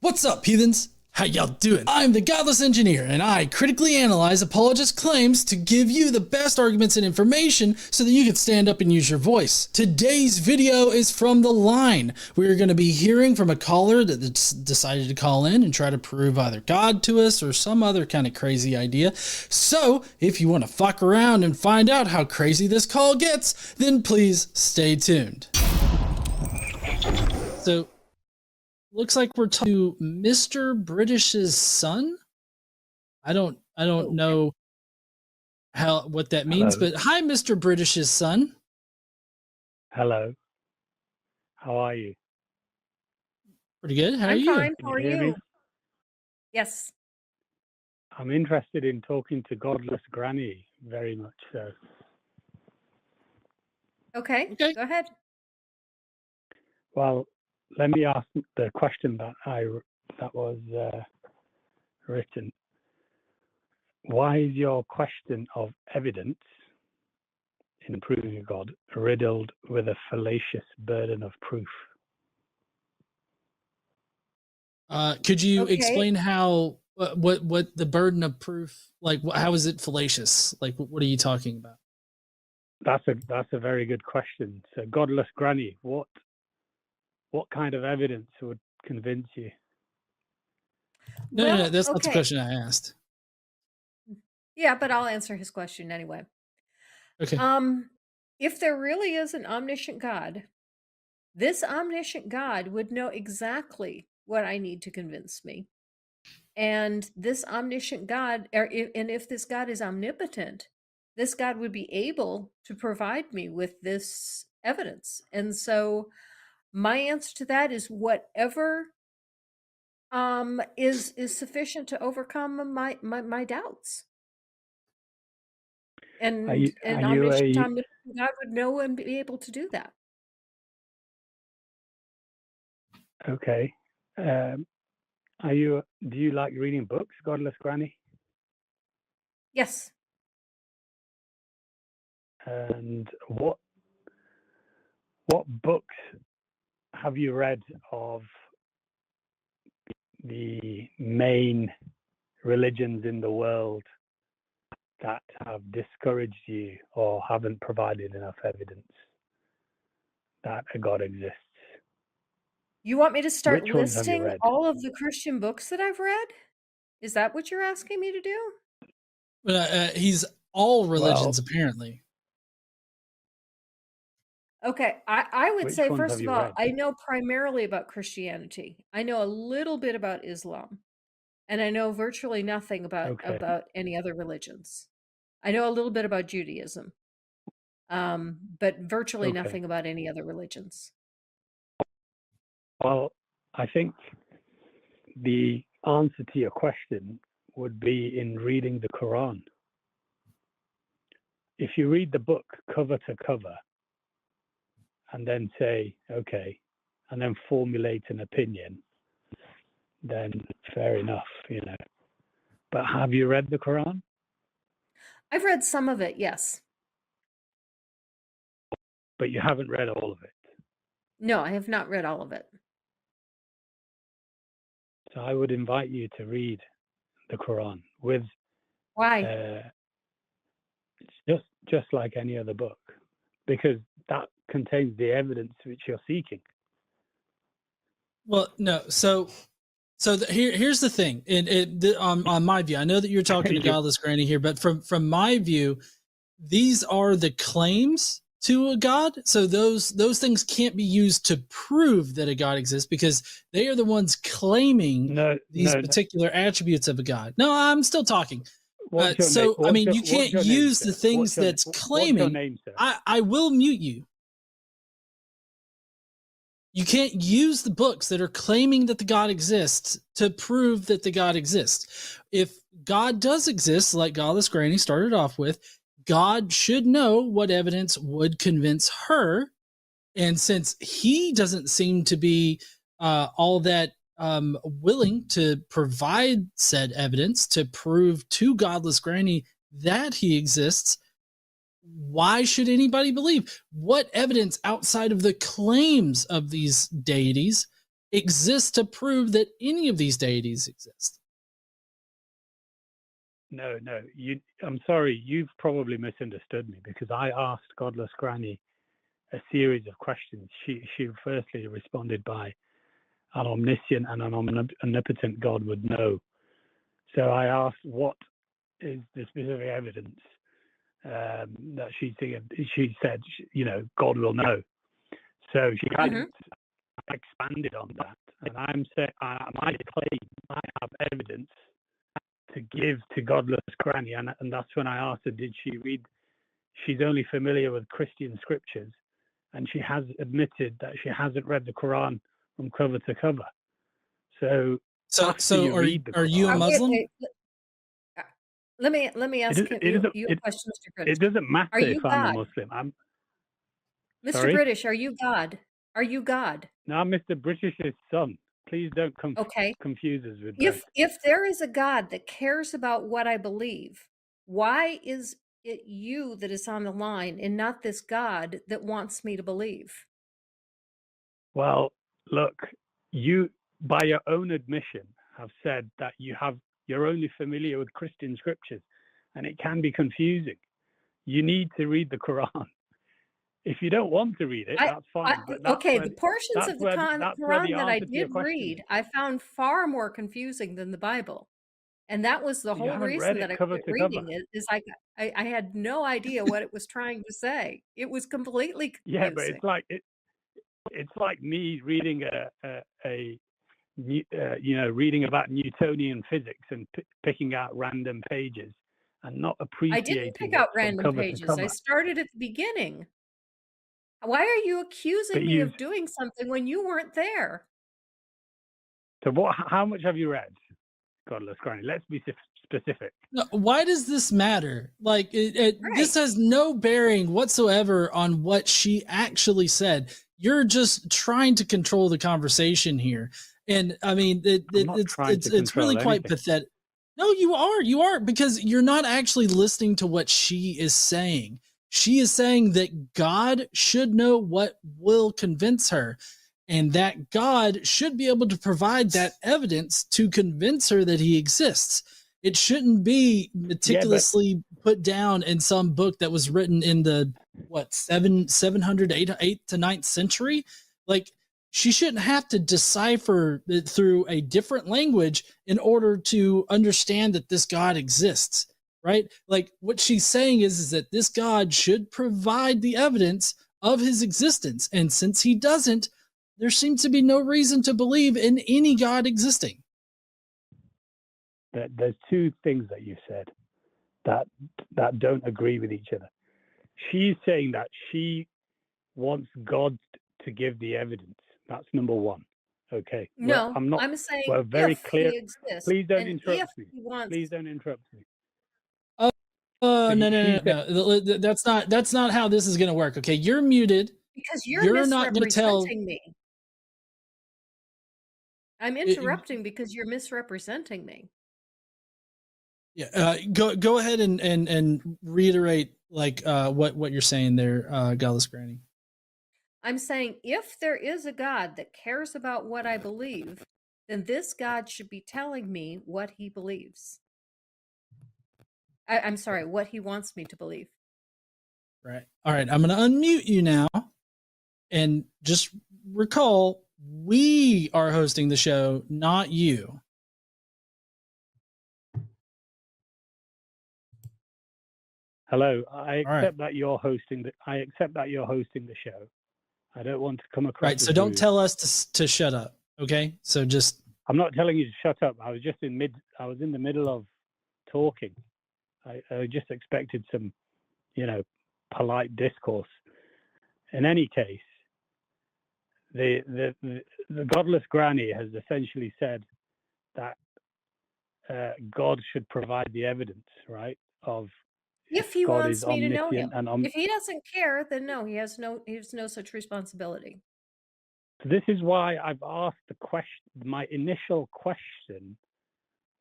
What's up, heathens? How y'all doing? I'm the Godless Engineer, and I critically analyze apologist claims to give you the best arguments and information so that you can stand up and use your voice. Today's video is from the line. We're going to be hearing from a caller that's decided to call in and try to prove either God to us or some other kind of crazy idea. So, if you want to fuck around and find out how crazy this call gets, then please stay tuned. So, looks like we're talking to Mr. British's son. I don't know what that means, Hello. but hi, Mr. British's son. Hello. How are you? Pretty good. How are I'm you? fine. Can How are hear me? you? Yes. I'm interested in talking to Godless Granny very much so. Okay. Okay. Go ahead. Well, let me ask the question that was written. Why is your question of evidence in proving a God riddled with a fallacious burden of proof? Could you Okay. explain how what the burden of proof, like how is it fallacious? Like what are you talking about? That's a very good question. So, Godless Granny, what kind of evidence would convince you? No, that's not the okay. question I asked. Yeah, but I'll answer his question anyway. Okay. If there really is an omniscient God, this omniscient God would know exactly what I need to convince me. And this omniscient God, and if this God is omnipotent, this God would be able to provide me with this evidence. And so my answer to that is whatever is sufficient to overcome my doubts. And omniscient omnipotent God would know and be able to do that. Okay. Do you like reading books, Godless Granny? Yes. And what books have you read of the main religions in the world that have discouraged you or haven't provided enough evidence that a God exists? You want me to start Which ones have you listing read? all of the Christian books that I've read? Is that what you're asking me to do? He's all religions, apparently. Okay, I would Which say, ones first have of you all, read? I know primarily about Christianity. I know a little bit about Islam, and I know virtually nothing about any other religions. I know a little bit about Judaism, but virtually nothing about any other religions. Well, I think the answer to your question would be in reading the Quran. If you read the book cover to cover and then say, okay, and then formulate an opinion, then fair enough, But have you read the Quran? I've read some of it, yes. But you haven't read all of it. No, I have not read all of it. So I would invite you to read the Quran with Why? Just like any other book, because that contains the evidence which you're seeking. Well, no. So here's the thing. On my view, I know that you're talking to Godless Granny here, but from my view, these are the claims to a God. So those things can't be used to prove that a God exists because they are the ones claiming these particular attributes of a God. No, I'm still talking. You can't use the things that's claiming. What's your name, sir? I will mute you. You can't use the books that are claiming that the God exists to prove that the God exists. If God does exist, like Godless Granny started off with, God should know what evidence would convince her. And since he doesn't seem to be all that willing to provide said evidence to prove to Godless Granny that he exists, why should anybody believe? What evidence outside of the claims of these deities exist to prove that any of these deities exist. No, I'm sorry, you've probably misunderstood me, because I asked Godless Granny a series of questions. She firstly responded by an omniscient and an omnipotent God would know. So I asked, what is the specific evidence that she said, God will know. So she hadn't expanded on that. And I'm saying, my claim, I have evidence to give to Godless Granny, and that's when I asked her, did she read? She's only familiar with Christian scriptures, and she has admitted that she hasn't read the Quran from cover to cover. So are you a Muslim? Let me ask you a question, Mr. British. It doesn't matter if I'm a God? Muslim. Mr. Sorry? British, are you God? Are you God? No, I'm Mr. British's son. Please don't confuse us with that. If there is a God that cares about what I believe, why is it you that is on the line and not this God that wants me to believe? Well, look, you, by your own admission, have said that you're only familiar with Christian scriptures, and it can be confusing. You need to read the Quran. If you don't want to read it, that's fine. The portions of the Quran that I did read, I found far more confusing than the Bible. And that was the whole reason that I quit reading it, is I had no idea what it was trying to say. It was completely confusing. Yeah, but it's like me reading reading about Newtonian physics and picking out random pages and not appreciating. I didn't pick out random pages. I started at the beginning. Why are you accusing me of doing something when you weren't there? So how much have you read, Godless Granny? Let's be specific. No, why does this matter? Like, this has no bearing whatsoever on what she actually said. You're just trying to control the conversation here. And I mean, it's really quite pathetic. No, you are, because you're not actually listening to what she is saying. She is saying that God should know what will convince her, and that God should be able to provide that evidence to convince her that he exists. It shouldn't be meticulously put down in some book that was written in the 700 8th to 9th century. Like, she shouldn't have to decipher it through a different language in order to understand that this God exists. Right? Like, what she's saying is that this God should provide the evidence of his existence. And since he doesn't, there seems to be no reason to believe in any God existing. There's two things that you said that don't agree with each other. She's saying that she wants God to give the evidence. That's number one. Okay. No, I'm not. I'm saying we're very clear. He exists, please don't interrupt me. Please don't interrupt me. No. That's not how this is going to work. Okay, you're muted. Because you're not going to tell me. I'm interrupting because you're misrepresenting me. Yeah, go ahead and reiterate what you're saying there, Godless Granny. I'm saying, if there is a God that cares about what I believe, then this God should be telling me what he believes. I'm sorry, what he wants me to believe. Right. All right. I'm going to unmute you now. And just recall, we are hosting the show, not you. Hello. I accept that you're hosting the show. I don't want to come across. Right. So don't tell us to shut up. Okay. So just. I'm not telling you to shut up. I was in the middle of talking. I just expected some, polite discourse. In any case, the Godless Granny has essentially said that God should provide the evidence, right? Of if he God wants me to know him. And if he doesn't care, then no, he has no such responsibility. So this is why I've asked the question. My initial question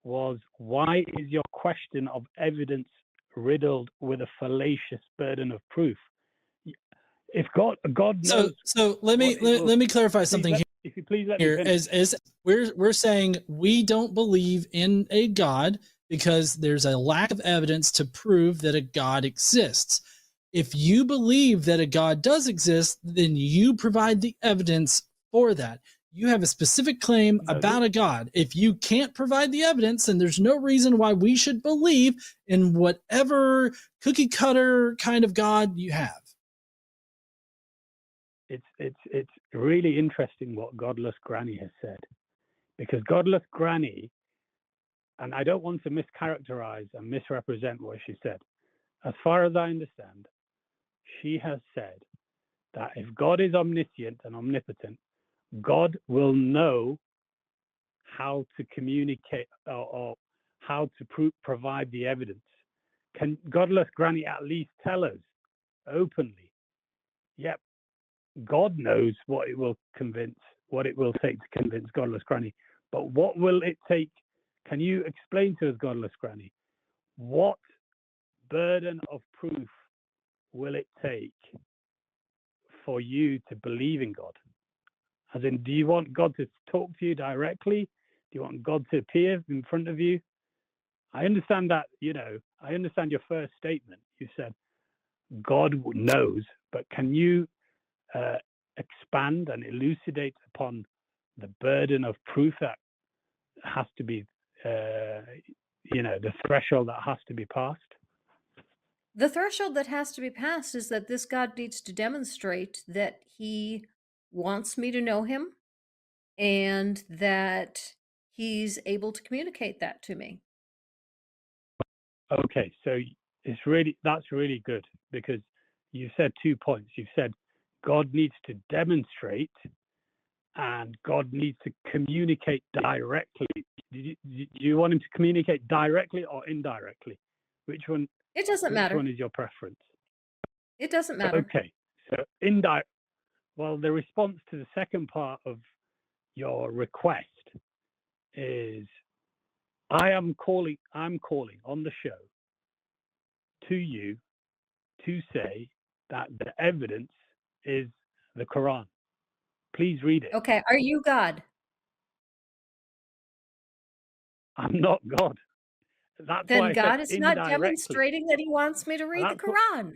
was, why is your question of evidence riddled with a fallacious burden of proof? If God knows. So let me clarify something here. if you please let me Here, finish. as we're saying, we don't believe in a God because there's a lack of evidence to prove that a God exists. If you believe that a God does exist, then you provide the evidence for that. You have a specific claim No, about a God. If you can't provide the evidence, then there's no reason why we should believe in whatever cookie cutter kind of God you have. it's really interesting what Godless Granny has said, because Godless Granny, and I don't want to mischaracterize and misrepresent what she said. As far as I understand, she has said that if God is omniscient and omnipotent, God will know how to communicate or how to provide the evidence. Can Godless Granny at least tell us openly, yep, God knows what it will take to convince Godless Granny, but what will it take? Can you explain to us, Godless Granny, what burden of proof will it take for you to believe in God? As in, do you want God to talk to you directly? Do you want God to appear in front of you? I understand that, I understand your first statement. You said God knows, but can you expand and elucidate upon the burden of proof that has to be, the threshold that has to be passed? The threshold that has to be passed is that this God needs to demonstrate that he wants me to know him and that he's able to communicate that to me. Okay, so that's really good, because you said 2 points. You've said God needs to demonstrate and God needs to communicate directly. Do you want him to communicate directly or indirectly? Which one? It doesn't matter. Which one is your preference? It doesn't matter. Okay, so indirect. Well, the response to the second part of your request is, I'm calling on the show to you to say that the evidence is the Quran. Please read it. Okay, are you God? I'm not God. That's Then why I God said is not indirectly. demonstrating that he wants me to read the Quran.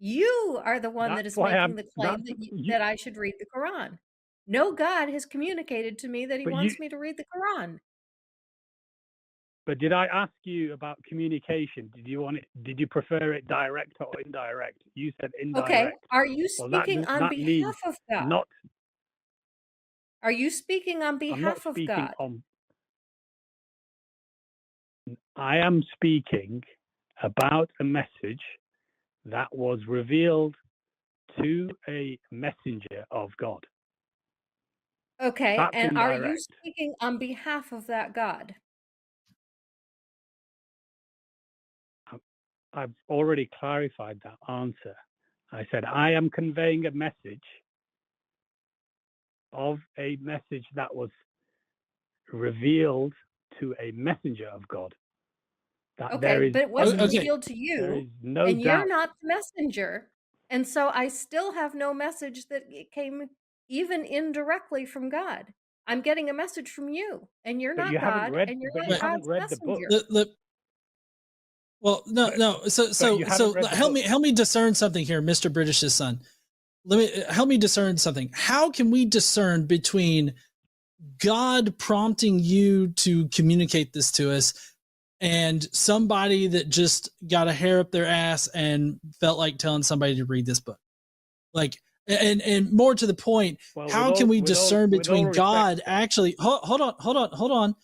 You are the one that is making the claim that I should read the Quran. No God has communicated to me that he wants me to read the Quran. But did I ask you about communication? Did you prefer it direct or indirect? You said indirect. Okay, are you speaking on behalf of God? Are you speaking on behalf of God? I am speaking about a message that was revealed to a messenger of God. Okay, That's and indirect. are you speaking on behalf of that God? I've already clarified that answer. I said, I am conveying a message that was revealed to a messenger of God. Okay, but it wasn't revealed to There is you, no and doubt. you're not the messenger. And so I still have no message that it came even indirectly from God. I'm getting a message from you, and you're not God, and you're not God's messenger. Well, no. So help me discern something here, Mr. British's son. Help me discern something. How can we discern between God prompting you to communicate this to us and somebody that just got a hair up their ass and felt like telling somebody to read this book? Like, and more to the point, how can we discern between God actually? Hold on.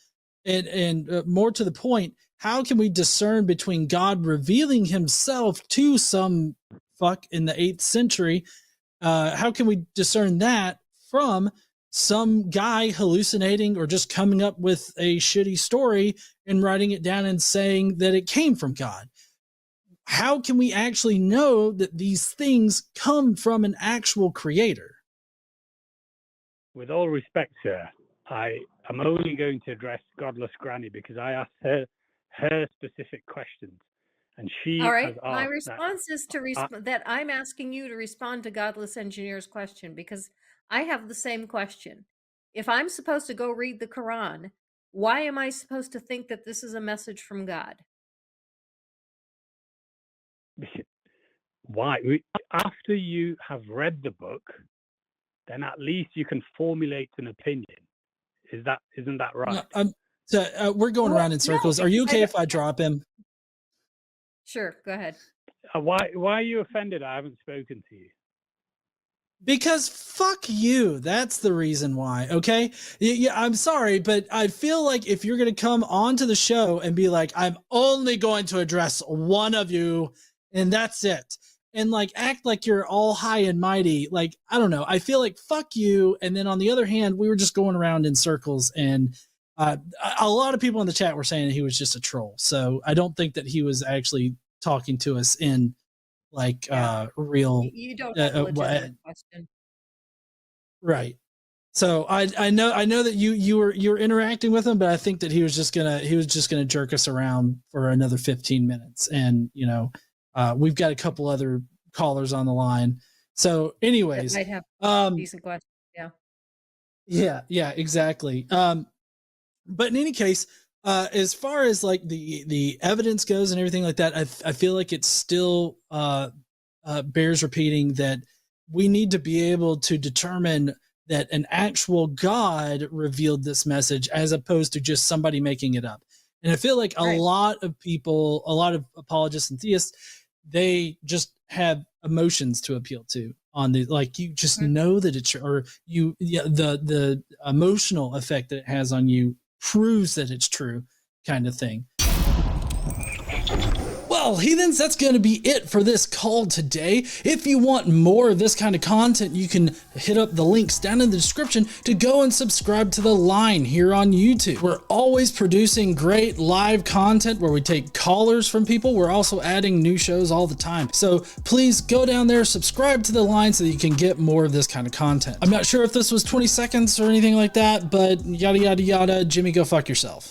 And more to the point, how can we discern between God revealing himself to some fuck in the 8th century? How can we discern that from some guy hallucinating or just coming up with a shitty story and writing it down and saying that it came from God? How can we actually know that these things come from an actual creator? With all respect, sir, I am only going to address Godless Granny because I asked her specific questions, and she all right. has asked. My response is that I'm asking you to respond to Godless Engineer's question, because I have the same question. If I'm supposed to go read the Quran, why am I supposed to think that this is a message from God? Why? After you have read the book, then at least you can formulate an opinion. Isn't that right? So we're going Well, around in no, circles. Are because you okay if I drop him? Sure, go ahead. Why are you offended? I haven't spoken to you. Because fuck you. That's the reason why. Okay. Yeah, I'm sorry, but I feel like if you're going to come onto the show and be like, I'm only going to address one of you and that's it. And like act like you're all high and mighty. Like, I don't know. I feel like fuck you. And then on the other hand, we were just going around in circles, and a lot of people in the chat were saying that he was just a troll. So I don't think that he was actually talking to us in like real You don't have a legitimate question. right. So I know that you were interacting with him, but I think that he was just gonna jerk us around for another 15 minutes. And we've got a couple other callers on the line. So anyways, That might have decent questions. Yeah, exactly. But in any case, as far as like the evidence goes and everything like that, I feel like it still bears repeating that we need to be able to determine that an actual God revealed this message as opposed to just somebody making it up. And I feel like a lot of people, a lot of apologists and theists, they just have emotions to appeal to on the, like, you just know that it's, or the emotional effect that it has on you proves that it's true, kind of thing. Well, heathens, that's going to be it for this call today. If you want more of this kind of content, you can hit up the links down in the description to go and subscribe to the line here on YouTube. We're always producing great live content where we take callers from people. We're also adding new shows all the time. So please go down there, subscribe to the line so that you can get more of this kind of content. I'm not sure if this was 20 seconds or anything like that, but yada, yada, yada. Jimmy, go fuck yourself.